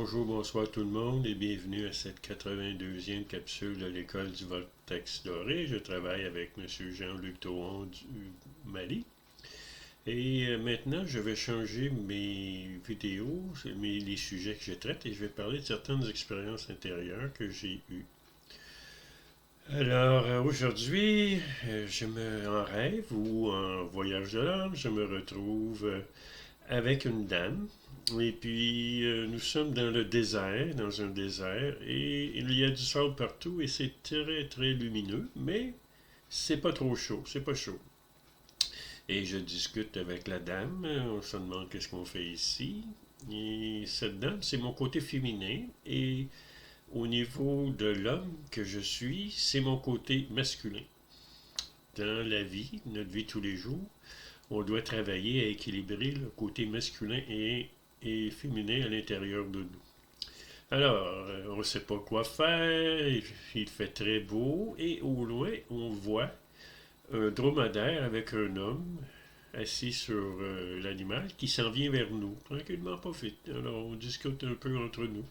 Bonjour, bonsoir tout le monde et bienvenue à cette 82e capsule de l'école du Vortex Doré. Je travaille avec M. Jean-Luc Thoron du Mali. Et maintenant, je vais changer mes vidéos, les sujets que je traite, et je vais parler de certaines expériences intérieures que j'ai eues. Alors, aujourd'hui, en rêve ou en voyage de l'âme, je me retrouve avec une dame. Et puis, nous sommes dans le désert, dans un désert, et il y a du sable partout, et c'est très, très lumineux, mais c'est pas trop chaud, c'est pas chaud. Et je discute avec la dame, on se demande qu'est-ce qu'on fait ici. Et cette dame, c'est mon côté féminin, et au niveau de l'homme que je suis, c'est mon côté masculin. Dans la vie, notre vie tous les jours, on doit travailler à équilibrer le côté masculin et féminin à l'intérieur de nous. Alors, on ne sait pas quoi faire, il fait très beau, et au loin, on voit un dromadaire avec un homme assis sur l'animal qui s'en vient vers nous, tranquillement, pas vite. Alors, on discute un peu entre nous.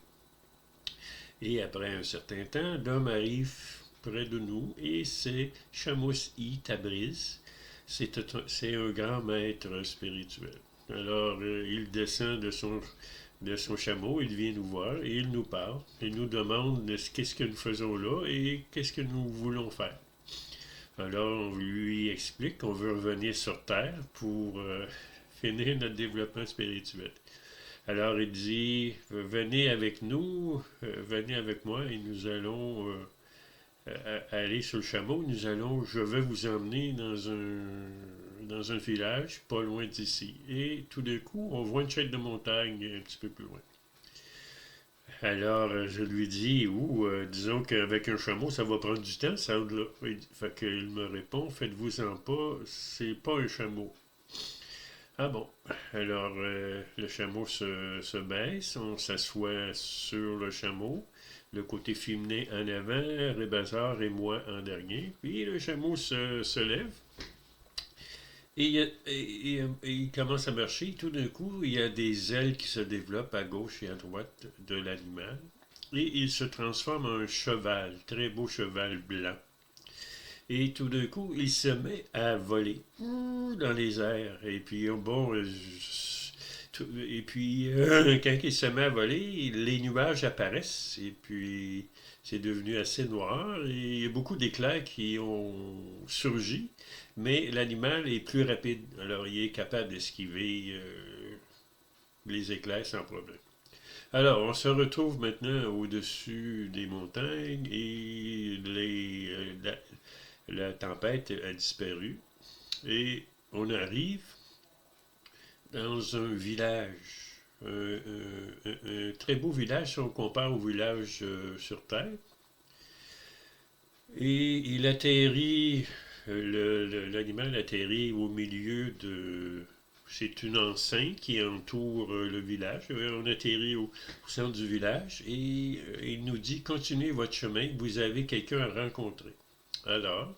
Et après un certain temps, l'homme arrive près de nous et c'est Shamus-I Tabriz. C'est un grand maître spirituel. Alors, il descend de son chameau, il vient nous voir et il nous parle. Il nous demande qu'est-ce que nous faisons là et qu'est-ce que nous voulons faire. Alors, on lui explique qu'on veut revenir sur Terre pour finir notre développement spirituel. Alors, il dit, venez avec nous, venez avec moi et nous allons aller sur le chameau. Je vais vous emmener dans un village pas loin d'ici. Et tout d'un coup, on voit une chaîne de montagne un petit peu plus loin. Alors, je lui dis, disons qu'avec un chameau, ça va prendre du temps, ça là. Fait qu'il me répond, faites-vous-en pas, c'est pas un chameau. Ah bon. Alors, le chameau se baisse, on s'assoit sur le chameau, le côté féminin en avant, Rébazar et moi en dernier. Puis le chameau se lève et il commence à marcher. Tout d'un coup, il y a des ailes qui se développent à gauche et à droite de l'animal. Et il se transforme en un cheval, très beau cheval blanc. Et tout d'un coup, il se met à voler dans les airs. Et puis, quand il se met à voler, les nuages apparaissent. Et puis, c'est devenu assez noir. Et il y a beaucoup d'éclairs qui ont surgi. Mais l'animal est plus rapide. Alors, il est capable d'esquiver les éclairs sans problème. Alors, on se retrouve maintenant au-dessus des montagnes et la tempête a disparu et on arrive dans un village, un très beau village si on compare au village sur Terre. Et il atterrit, l'animal atterrit au milieu de... C'est une enceinte qui entoure le village. On atterrit au centre du village et il nous dit, continuez votre chemin, vous avez quelqu'un à rencontrer. Alors,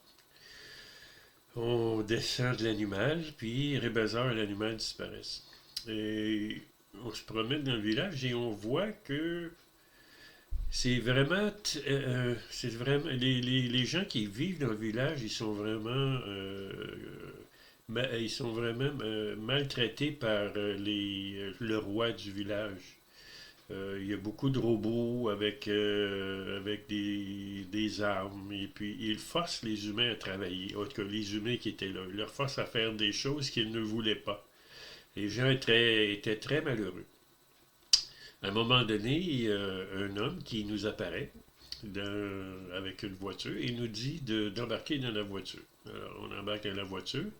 on descend de l'animal, puis Rébazar et l'animal disparaissent. Et on se promène dans le village et on voit que c'est vraiment les gens qui vivent dans le village, ils sont vraiment maltraités par le roi du village. Il y a beaucoup de robots avec des armes et puis ils forcent les humains à travailler. En tout cas, les humains qui étaient là, ils leur forcent à faire des choses qu'ils ne voulaient pas. Les gens étaient très malheureux. À un moment donné, il y a un homme qui nous apparaît avec une voiture et nous dit d'embarquer dans la voiture. Alors, on embarque dans la voiture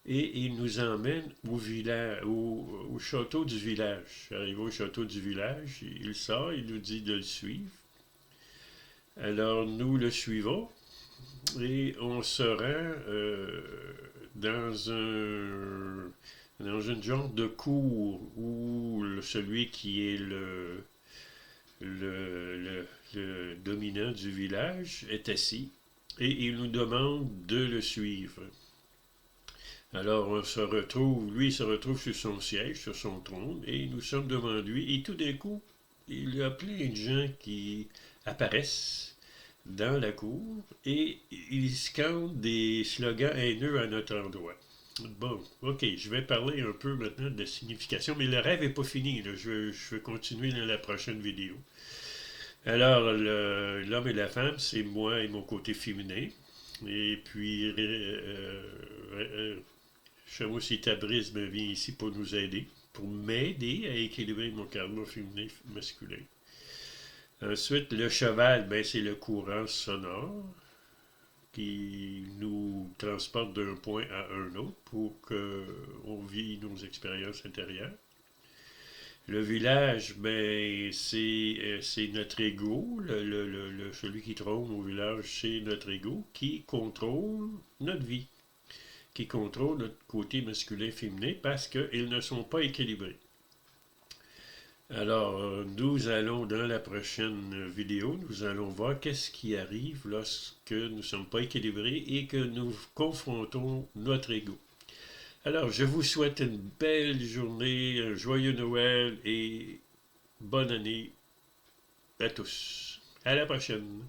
et il nous emmène au château du village. Arrivé au château du village, il sort, il nous dit de le suivre. Alors nous le suivons et on se rend dans dans une genre de cour où celui qui est le dominant du village est assis et il nous demande de le suivre. Alors lui il se retrouve sur son siège, sur son trône, et nous sommes devant lui, et tout d'un coup, il y a plein de gens qui apparaissent dans la cour et ils scandent des slogans haineux à notre endroit. Bon, ok, je vais parler un peu maintenant de la signification, mais le rêve n'est pas fini, là. Je vais continuer dans la prochaine vidéo. Alors, l'homme et la femme, c'est moi et mon côté féminin. Et puis, Chameau Tabrisme vient ici pour nous aider, pour m'aider à équilibrer mon karma féminin masculin. Ensuite, le cheval, ben, c'est le courant sonore qui nous transporte d'un point à un autre pour qu'on vive nos expériences intérieures. Le village, ben, c'est notre ego. Celui qui trône au village, c'est notre ego qui contrôle notre vie, qui contrôle notre côté masculin-féminin parce qu'ils ne sont pas équilibrés. Alors, nous allons, dans la prochaine vidéo, nous allons voir qu'est-ce qui arrive lorsque nous ne sommes pas équilibrés et que nous confrontons notre ego. Alors, je vous souhaite une belle journée, un joyeux Noël et bonne année à tous. À la prochaine.